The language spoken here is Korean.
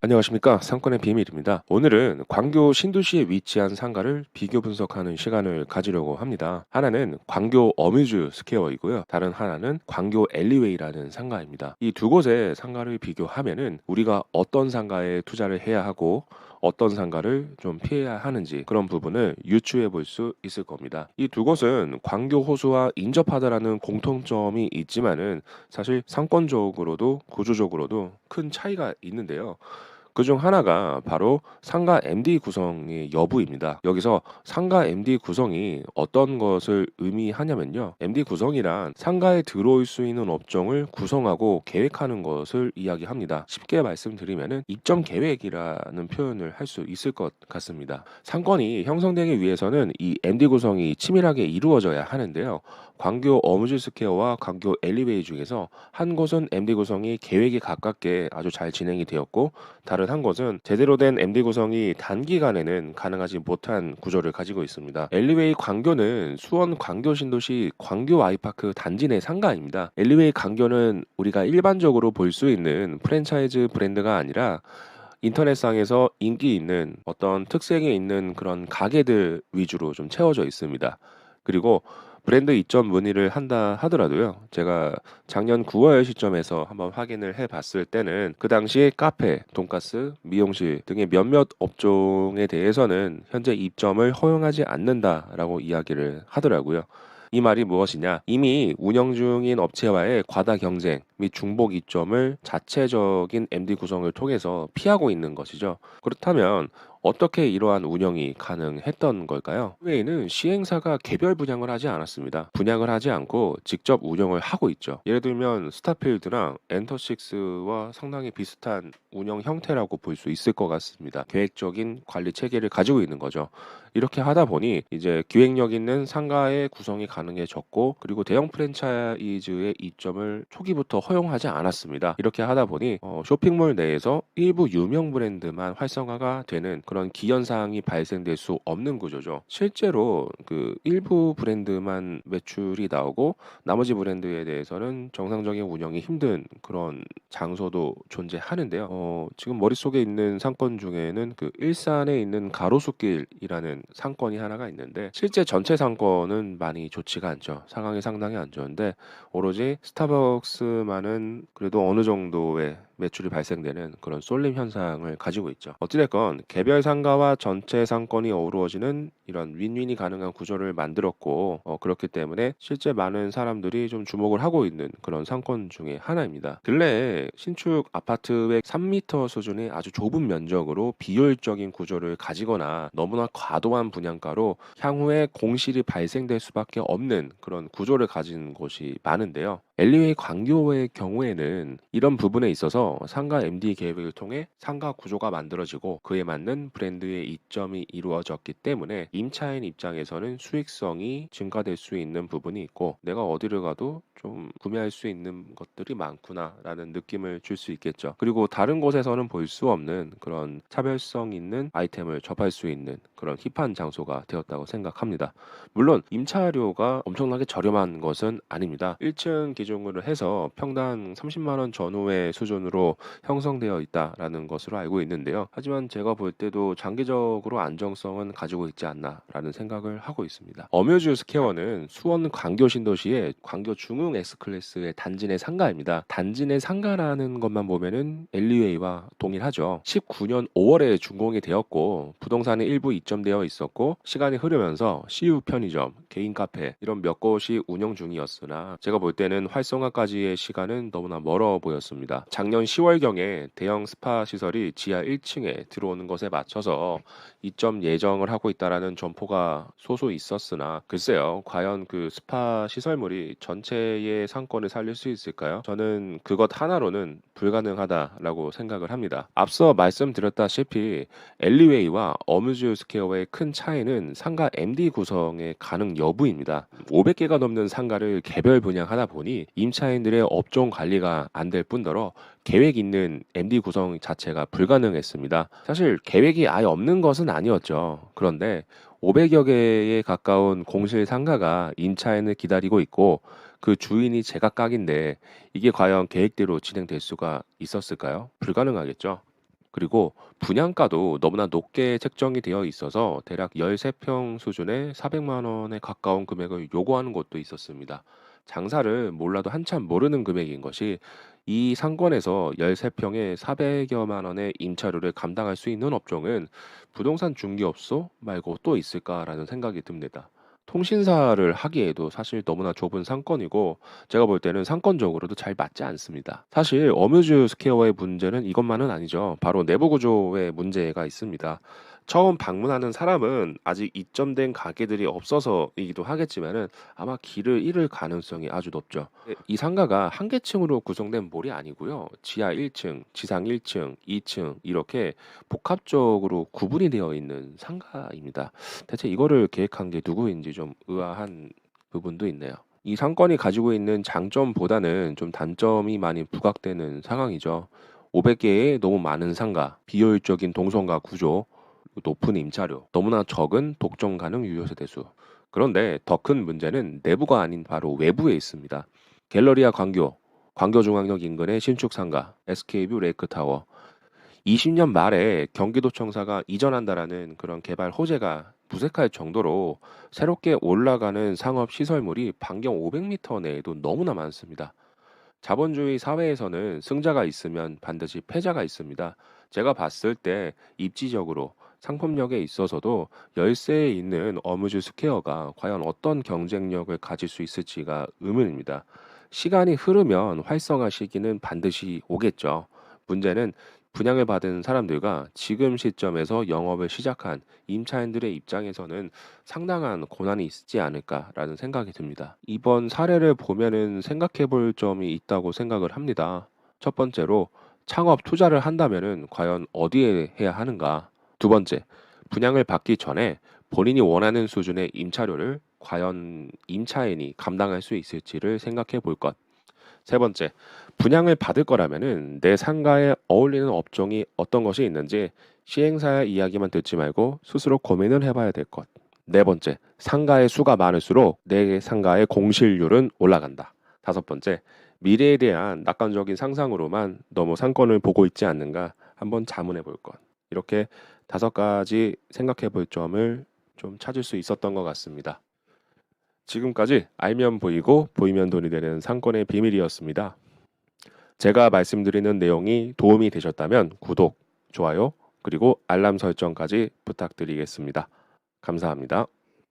안녕하십니까. 상권의 비밀입니다. 오늘은 광교 신도시에 위치한 상가를 비교 분석하는 시간을 가지려고 합니다. 하나는 광교 어뮤즈 스퀘어이고요. 다른 하나는 광교 엘리웨이라는 상가입니다. 이 두 곳의 상가를 비교하면은 우리가 어떤 상가에 투자를 해야 하고 어떤 상가를 좀 피해야 하는지 그런 부분을 유추해 볼 수 있을 겁니다. 이 두 곳은 광교 호수와 인접하다라는 공통점이 있지만은 사실 상권적으로도 구조적으로도 큰 차이가 있는데요. 그중 하나가 바로 상가 MD 구성의 여부입니다. 여기서 상가 MD 구성이 어떤 것을 의미하냐면요. MD 구성이란 상가에 들어올 수 있는 업종을 구성하고 계획하는 것을 이야기합니다. 쉽게 말씀드리면은 입점 계획이라는 표현을 할 수 있을 것 같습니다. 상권이 형성되기 위해서는 이 MD 구성이 치밀하게 이루어져야 하는데요. 광교 어뮤즈 스퀘어와 광교 엘리베이 중에서 한 곳은 MD 구성이 계획에 가깝게 아주 잘 진행이 되었고 다른 한 곳은 제대로 된 MD 구성이 단기간에는 가능하지 못한 구조를 가지고 있습니다. 엘리웨이 광교는 수원 광교 신도시 광교 아이파크 단지 내 상가입니다. 엘리웨이 광교는 우리가 일반적으로 볼 수 있는 프랜차이즈 브랜드가 아니라 인터넷상에서 인기 있는 어떤 특색이 있는 그런 가게들 위주로 좀 채워져 있습니다. 그리고 브랜드 입점 문의를 한다 하더라도요. 제가 작년 9월 시점에서 한번 확인을 해 봤을 때는 그 당시에 카페, 돈가스, 미용실 등의 몇몇 업종에 대해서는 현재 입점을 허용하지 않는다라고 이야기를 하더라고요. 이 말이 무엇이냐? 이미 운영 중인 업체와의 과다 경쟁 및 중복 입점을 자체적인 MD 구성을 통해서 피하고 있는 것이죠. 그렇다면 어떻게 이러한 운영이 가능했던 걸까요? 외에는 시행사가 개별 분양을 하지 않았습니다. 분양을 하지 않고 직접 운영을 하고 있죠. 예를 들면 스타필드랑 엔터식스와 상당히 비슷한 운영 형태라고 볼 수 있을 것 같습니다. 계획적인 관리 체계를 가지고 있는 거죠. 이렇게 하다 보니 이제 기획력 있는 상가의 구성이 가능해졌고 그리고 대형 프랜차이즈의 입점을 초기부터 허용하지 않았습니다. 이렇게 하다 보니 쇼핑몰 내에서 일부 유명 브랜드만 활성화가 되는 그런 기현상이 발생될 수 없는 구조죠. 실제로 그 일부 브랜드만 매출이 나오고 나머지 브랜드에 대해서는 정상적인 운영이 힘든 그런 장소도 존재하는데요. 지금 머릿속에 있는 상권 중에는 그 일산에 있는 가로수길이라는 상권이 하나가 있는데 실제 전체 상권은 많이 좋지가 않죠. 상황이 상당히 안 좋은데 오로지 스타벅스만은 그래도 어느 정도의 매출이 발생되는 그런 쏠림 현상을 가지고 있죠. 어찌됐건 개별 상가와 전체 상권이 어우러지는 이런 윈윈이 가능한 구조를 만들었고 그렇기 때문에 실제 많은 사람들이 좀 주목을 하고 있는 그런 상권 중에 하나입니다. 근래에 신축 아파트의 3m 수준의 아주 좁은 면적으로 비효율적인 구조를 가지거나 너무나 과도한 분양가로 향후에 공실이 발생될 수밖에 없는 그런 구조를 가진 곳이 많은데요. 엘리웨이 광교의 경우에는 이런 부분에 있어서 상가 MD 계획을 통해 상가 구조가 만들어지고 그에 맞는 브랜드의 입점이 이루어졌기 때문에 임차인 입장에서는 수익성이 증가될 수 있는 부분이 있고 내가 어디를 가도 좀 구매할 수 있는 것들이 많구나라는 느낌을 줄 수 있겠죠. 그리고 다른 곳에서는 볼 수 없는 그런 차별성 있는 아이템을 접할 수 있는 그런 힙한 장소가 되었다고 생각합니다. 물론 임차료가 엄청나게 저렴한 것은 아닙니다. 1층 기준으로 해서 평당 30만 원 전후의 수준으로 형성되어 있다라는 것으로 알고 있는데요. 하지만 제가 볼 때도 장기적으로 안정성은 가지고 있지 않나라는 생각을 하고 있습니다. 어뮤즈 스퀘어는 수원 광교 신도시의 광교 중흥 S클래스의 단지 내 상가입니다. 단지 내 상가라는 것만 보면은 엘리웨이와 동일하죠. 19년 5월에 준공이 되었고 부동산에 일부 입점되어 있었고 시간이 흐르면서 CU 편의점, 개인 카페 이런 몇 곳이 운영 중이었으나 제가 볼 때는 활성화까지의 시간은 너무나 멀어 보였습니다. 작년 10월경에 대형 스파 시설이 지하 1층에 들어오는 것에 맞춰서 입점 예정을 하고 있다라는 점포가 소소 있었으나 글쎄요. 과연 그 스파 시설물이 전체의 상권을 살릴 수 있을까요? 저는 그것 하나로는 불가능하다라고 생각을 합니다. 앞서 말씀드렸다시피 엘리웨이와 어뮤즈 스퀘어의 큰 차이는 상가 MD 구성의 가능 여부입니다. 500개가 넘는 상가를 개별 분양하다 보니 임차인들의 업종 관리가 안 될 뿐더러 계획 있는 MD 구성 자체가 불가능했습니다. 사실 계획이 아예 없는 것은 아니었죠. 그런데 500여 개에 가까운 공실 상가가 임차인을 기다리고 있고 그 주인이 제각각인데 이게 과연 계획대로 진행될 수가 있었을까요? 불가능하겠죠. 그리고 분양가도 너무나 높게 책정이 되어 있어서 대략 13평 수준의 400만 원에 가까운 금액을 요구하는 곳도 있었습니다. 장사를 몰라도 한참 모르는 금액인 것이 이 상권에서 13평에 400여만 원의 임차료를 감당할 수 있는 업종은 부동산 중개업소 말고 또 있을까라는 생각이 듭니다. 통신사를 하기에도 사실 너무나 좁은 상권이고 제가 볼 때는 상권적으로도 잘 맞지 않습니다. 사실 어뮤즈 스퀘어의 문제는 이것만은 아니죠. 바로 내부 구조에 문제가 있습니다. 처음 방문하는 사람은 아직 입점된 가게들이 없어서이기도 하겠지만은 아마 길을 잃을 가능성이 아주 높죠. 이 상가가 한 개층으로 구성된 몰이 아니고요. 지하 1층, 지상 1층, 2층 이렇게 복합적으로 구분이 되어 있는 상가입니다. 대체 이거를 계획한 게 누구인지 좀 의아한 부분도 있네요. 이 상권이 가지고 있는 장점보다는 좀 단점이 많이 부각되는 상황이죠. 500개의 너무 많은 상가, 비효율적인 동선과 구조, 높은 임차료, 너무나 적은 독점 가능 유효세 대수. 그런데 더 큰 문제는 내부가 아닌 바로 외부에 있습니다. 갤러리아 광교, 광교중앙역 인근의 신축 상가, SK뷰 레이크타워. 20년 말에 경기도청사가 이전한다라는 그런 개발 호재가 무색할 정도로 새롭게 올라가는 상업 시설물이 반경 500m 내에도 너무나 많습니다. 자본주의 사회에서는 승자가 있으면 반드시 패자가 있습니다. 제가 봤을 때 입지적으로 상품력에 있어서도 열세에 있는 어뮤즈 스퀘어가 과연 어떤 경쟁력을 가질 수 있을지가 의문입니다. 시간이 흐르면 활성화 시기는 반드시 오겠죠. 문제는 분양을 받은 사람들과 지금 시점에서 영업을 시작한 임차인들의 입장에서는 상당한 고난이 있지 않을까라는 생각이 듭니다. 이번 사례를 보면은 생각해 볼 점이 있다고 생각을 합니다. 첫 번째로 창업 투자를 한다면은 과연 어디에 해야 하는가? 두 번째, 분양을 받기 전에 본인이 원하는 수준의 임차료를 과연 임차인이 감당할 수 있을지를 생각해 볼 것. 세 번째, 분양을 받을 거라면은 내 상가에 어울리는 업종이 어떤 것이 있는지 시행사의 이야기만 듣지 말고 스스로 고민을 해봐야 될 것. 네 번째, 상가의 수가 많을수록 내 상가의 공실률은 올라간다. 다섯 번째, 미래에 대한 낙관적인 상상으로만 너무 상권을 보고 있지 않는가 한번 자문해 볼 것. 이렇게 다섯 가지 생각해 볼 점을 좀 찾을 수 있었던 것 같습니다. 지금까지 알면 보이고 보이면 돈이 되는 상권의 비밀이었습니다. 제가 말씀드리는 내용이 도움이 되셨다면 구독, 좋아요, 그리고 알람 설정까지 부탁드리겠습니다. 감사합니다.